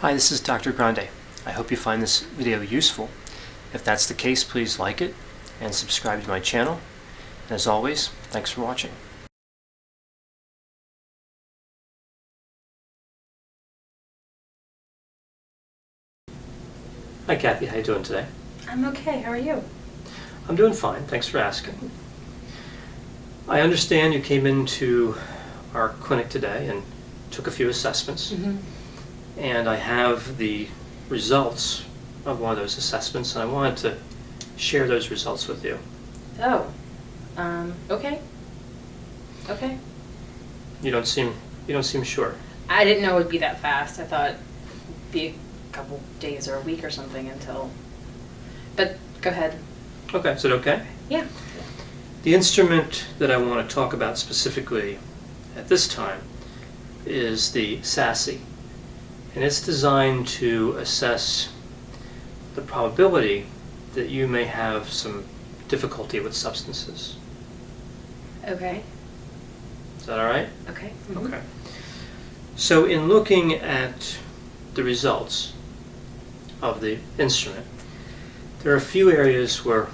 Hi, this is Dr. Grande. I hope you find this video useful. If that's the case, please like it and subscribe to my channel. And as always, thanks for watching. Hi Kathy, how you doing today? I'm okay. How are you? I'm doing fine, thanks for asking. I understand you came into our clinic today and took a few assessments. And I have the results of one of those assessments, and I wanted to share those results with you. Oh, okay. Okay. You don't seem sure. I didn't know it would be that fast. I thought it'd be a couple days or a week or something until. But go ahead. Okay, is it okay? Yeah. The instrument that I want to talk about specifically at this time is the SASSI, and it's designed to assess the probability that you may have some difficulty with substances. Okay. Is that all right? Okay. Okay. So in looking at the results of the instrument, there are a few areas where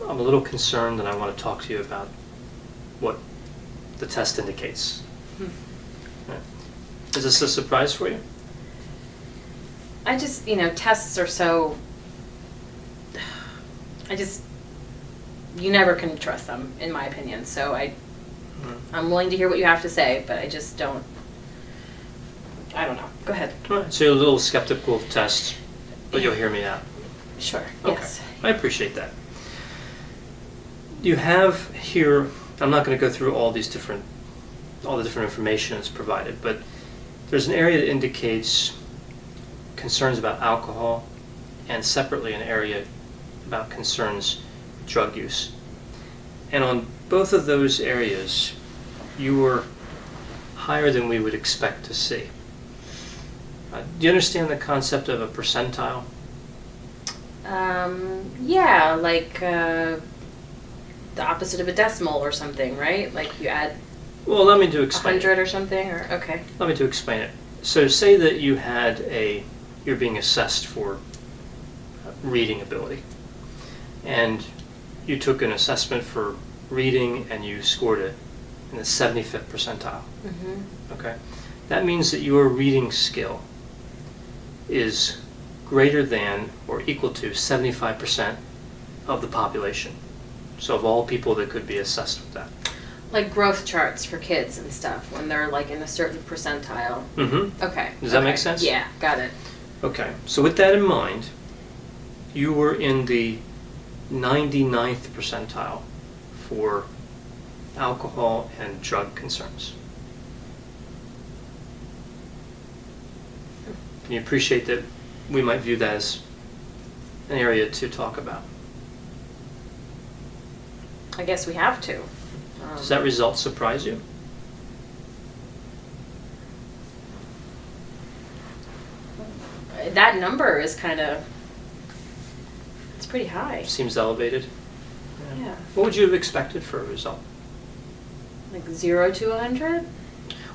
I'm a little concerned and I want to talk to you about what the test indicates. Right. Is this a surprise for you? I just, tests are so. You never can trust them, in my opinion. So I'm willing to hear what you have to say, but I just don't. I don't know. Go ahead. All right. So you're a little skeptical of tests, but you'll hear me out. Sure. Okay. Yes. I appreciate that. You have here, I'm not going to go through all the different information that's provided, but there's an area that indicates concerns about alcohol, and separately an area about concerns drug use. And on both of those areas, you were higher than we would expect to see. Do you understand the concept of a percentile? Yeah, like the opposite of a decimal or something, right? Like you add. Well, let me do explain 100 or something, or okay. Let me explain it. So say that you're being assessed for reading ability, and you took an assessment for reading and you scored it in the 75th percentile. Okay, that means that your reading skill is greater than or equal to 75% of the population. So of all people that could be assessed with that. Like growth charts for kids and stuff when they're like in a certain percentile. Okay. Does that make sense? Yeah, got it. Okay. So with that in mind, you were in the 99th percentile for alcohol and drug concerns. Can you appreciate that we might view that as an area to talk about? I guess we have to. Does that result surprise you? That number is it's pretty high. Seems elevated. Yeah. What would you have expected for a result? Like 0 to 100?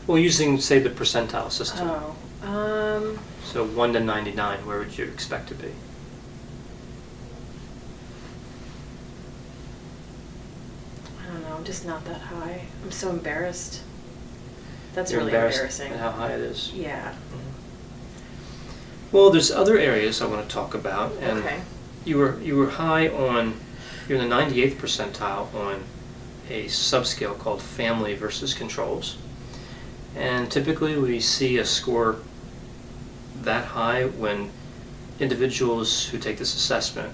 Well, using, say, the percentile system. Oh. So 1 to 99, where would you expect to be? I don't know. I'm just not that high. I'm so embarrassed. That's You're really embarrassed embarrassing. at how high it is. Yeah. Well, there's other areas I want to talk about, and Okay. you were high on, you're in the 98th percentile on a subscale called family versus controls. And typically we see a score that high when individuals who take this assessment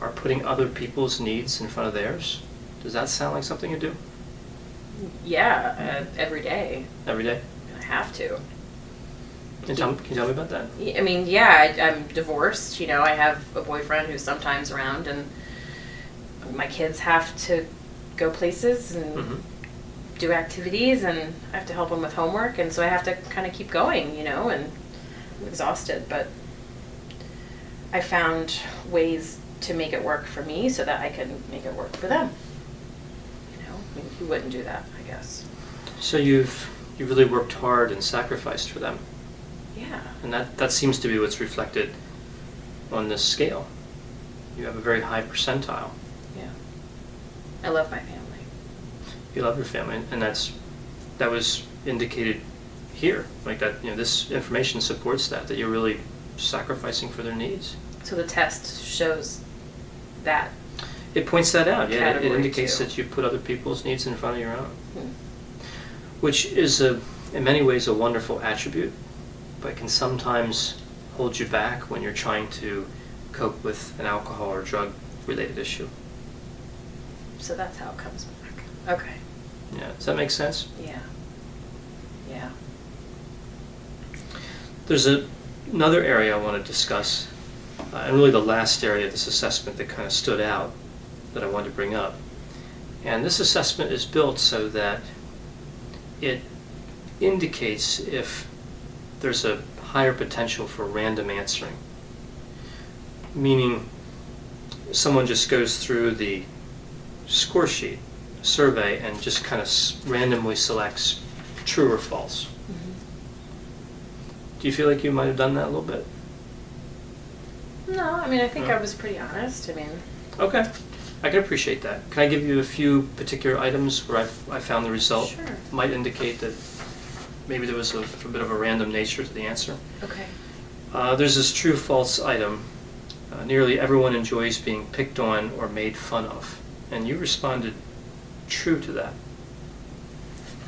are putting other people's needs in front of theirs. Does that sound like something you do? Yeah, every day. Every day? I have to. Can you tell me about that? I mean, yeah, I'm divorced. I have a boyfriend who's sometimes around, and my kids have to go places and do activities, and I have to help them with homework, and so I have to kind of keep going, and I'm exhausted, but I found ways to make it work for me so that I can make it work for them. I mean, who wouldn't do that, I guess. So you've really worked hard and sacrificed for them. Yeah. And that seems to be what's reflected on this scale. You have a very high percentile. Yeah. I love my family. You love your family, and that was indicated here. Like that, this information supports that you're really sacrificing for their needs. So the test shows that. It points that out, yeah. It Category indicates two. that you put other people's needs in front of your own. Hmm. Which is, in many ways, a wonderful attribute, but can sometimes hold you back when you're trying to cope with an alcohol or drug-related issue. So that's how it comes back. Okay. Yeah, does that make sense? Yeah. Yeah. There's another area I want to discuss, and really the last area of this assessment that kind of stood out that I wanted to bring up. And this assessment is built so that it indicates if there's a higher potential for random answering. Meaning, someone just goes through the score sheet, survey, and just kind of randomly selects true or false. Mm-hmm. Do you feel like you might have done that a little bit? No, I mean, I think No. I was pretty honest. I mean, Okay, I can appreciate that. Can I give you a few particular items where I found the result Sure. might indicate that maybe there was a bit of a random nature to the answer? okay. There's this true-false item. Nearly everyone enjoys being picked on or made fun of. And you responded true to that.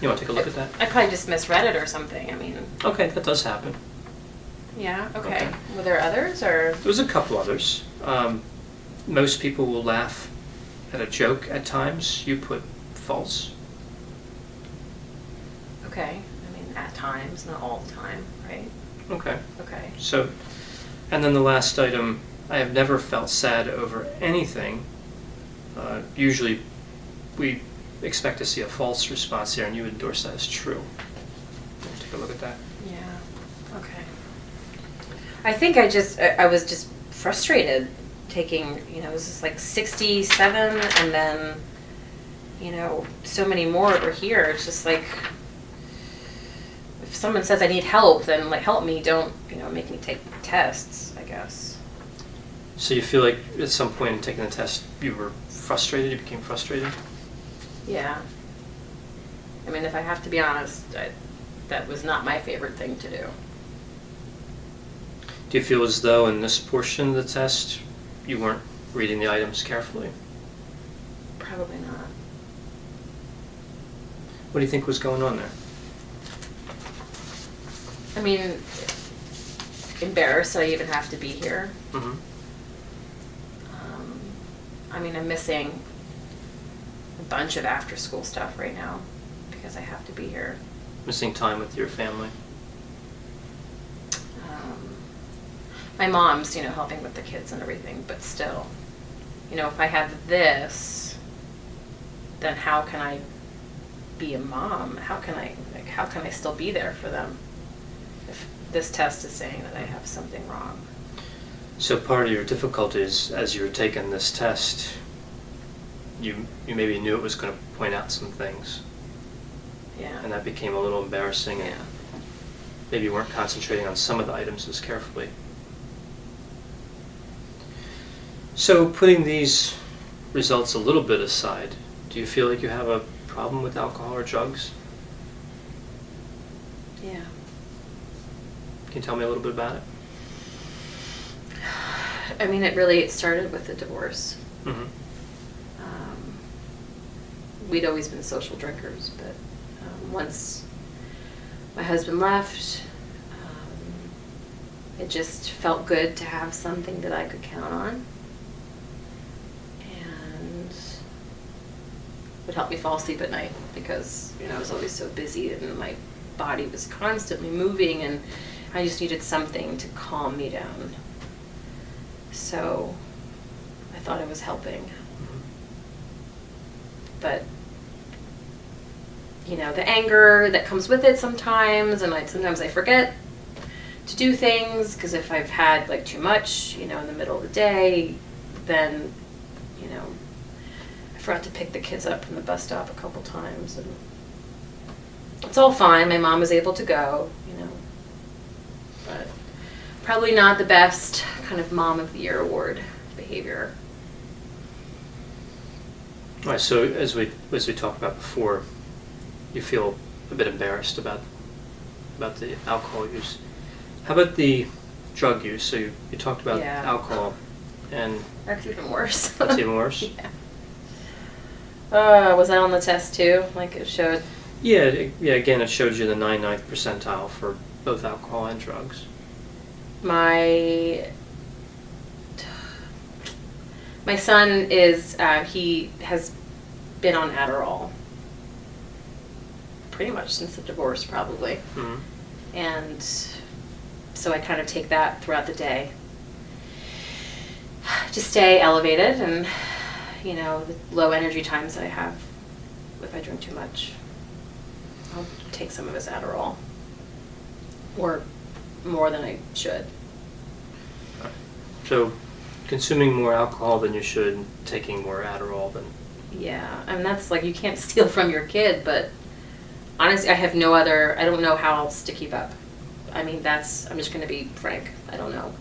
You want to take a look at that? I probably just misread it or something. I mean, Okay, that does happen. yeah, okay. Okay. Were there others or? There's a couple others. Most people will laugh at a joke at times. You put false. Okay. I mean, at times, not all the time, right? Okay. Okay. So, and then the last item, I have never felt sad over anything. Usually we expect to see a false response here, and you endorse that as true. Take a look at that. Yeah. Okay. I think I was just frustrated taking, it was just like 67 and then, so many more over here. It's just like, if someone says I need help, then like help me, don't, make me take tests, I guess. So you feel like at some point in taking the test, you were frustrated, you became frustrated? Yeah. I mean, if I have to be honest, that was not my favorite thing to do. Do you feel as though in this portion of the test, you weren't reading the items carefully? Probably not. What do you think was going on there? I mean, embarrassed that I even have to be here. Mm-hmm. I mean, I'm missing a bunch of after-school stuff right now because I have to be here. Missing time with your family? My mom's, helping with the kids and everything, but still, if I have this, then how can I be a mom? How can I still be there for them if this test is saying that I have something wrong? So part of your difficulties as you were taking this test, you maybe knew it was going to point out some things, Yeah. and that became a little embarrassing, and Yeah. maybe you weren't concentrating on some of the items as carefully. So putting these results a little bit aside, do you feel like you have a problem with alcohol or drugs? Yeah. Can you tell me a little bit about it? I mean, it started with the divorce. Mm-hmm. We'd always been social drinkers, but once my husband left, it just felt good to have something that I could count on. And would help me fall asleep at night because, I was always so busy and my body was constantly moving and I just needed something to calm me down. So I thought it was helping. But, the anger that comes with it sometimes, and sometimes I forget to do things, because if I've had like too much, in the middle of the day, then, I forgot to pick the kids up from the bus stop a couple times, and it's all fine. My mom was able to go, probably not the best kind of Mom of the Year award behavior. All right, so as we talked about before, you feel a bit embarrassed about the alcohol use. How about the drug use? So you talked about alcohol, and that's even worse. That's even worse? Yeah. Was that on the test too? Like it showed? Yeah, again, it showed you the 99th percentile for both alcohol and drugs. My son is, he has been on Adderall pretty much since the divorce, probably. Mm-hmm. And so I kind of take that throughout the day to stay elevated, and, you know, the low energy times that I have, if I drink too much, I'll take some of his Adderall, or more than I should. So consuming more alcohol than you should, and taking more Adderall than... Yeah, I mean, that's like, you can't steal from your kid, but honestly, I don't know how else to keep up. I mean, I'm just going to be frank. I don't know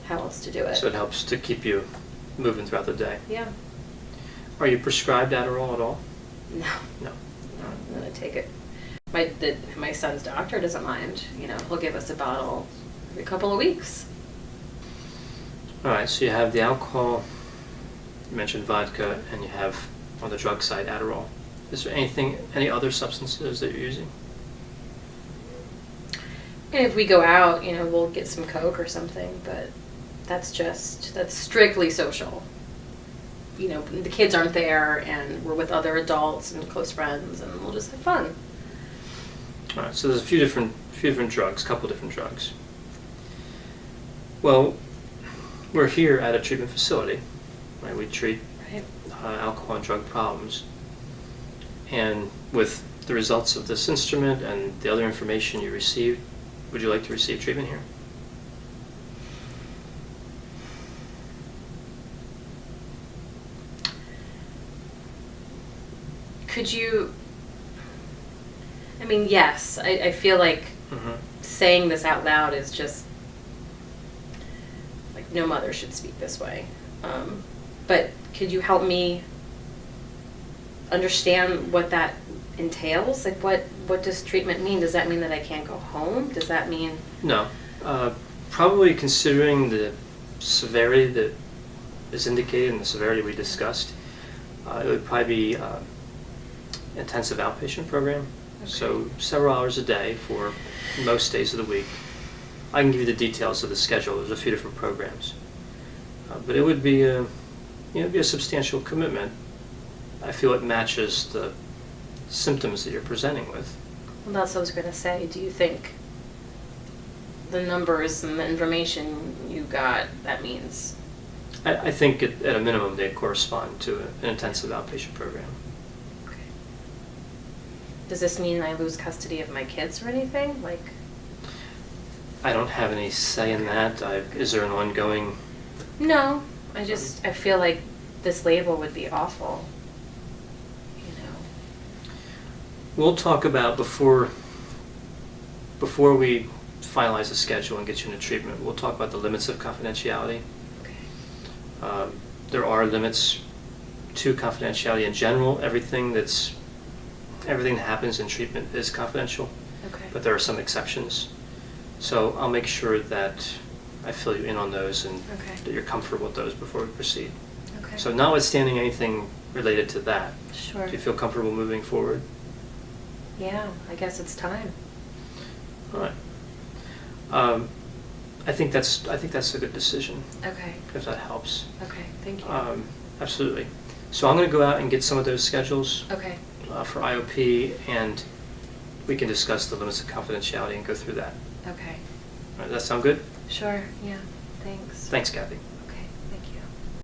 how else to do it. So it helps to keep you moving throughout the day. Yeah. Are you prescribed Adderall at all? No. No. I'm going to take it. My son's doctor doesn't mind. You know, he'll give us a bottle every couple of weeks. All right, so you have the alcohol, you mentioned vodka, and you have, on the drug side, Adderall. Is there any other substances that you're using? And if we go out, you know, we'll get some Coke or something, but that's strictly social. You know, the kids aren't there, and we're with other adults and close friends, and we'll just have fun. All right, so there's a few different drugs, couple different drugs. Well, we're here at a treatment facility, right? We treat alcohol and drug problems, and with the results of this instrument and the other information you received, would you like to receive treatment here? Could you, I mean, yes, I feel like saying this out loud is just, like, no mother should speak this way. But could you help me understand what that entails? Like, what does treatment mean? Does that mean that I can't go home? Does that mean... No. Probably considering the severity that is indicated and the severity we discussed, it would probably be intensive outpatient program. Okay. So several hours a day for most days of the week. I can give you the details of the schedule. There's a few different programs. But it would be a substantial commitment. I feel it matches the symptoms that you're presenting with. Well, that's what I was going to say. Do you think the numbers and the information you got, that means? I think at a minimum they correspond to an intensive outpatient program. Okay. Does this mean I lose custody of my kids or anything? Like, I don't have any say in that. Is there an ongoing... No. I feel like this label would be awful. You know. We'll talk about before we finalize the schedule and get you into treatment, we'll talk about the limits of confidentiality. Okay. There are limits to confidentiality in general. Everything that happens in treatment is confidential. Okay. But there are some exceptions. So I'll make sure that I fill you in on those and that you're comfortable with those before we proceed. Okay. So notwithstanding anything related to that, sure. Do you feel comfortable moving forward? Yeah, I guess it's time. All right. I think that's a good decision. Okay. If that helps. Okay, thank you. Absolutely. So I'm going to go out and get some of those schedules. Okay. For IOP, and we can discuss the limits of confidentiality and go through that. Okay. All right, does that sound good? Sure, yeah. Thanks. Thanks, Kathy.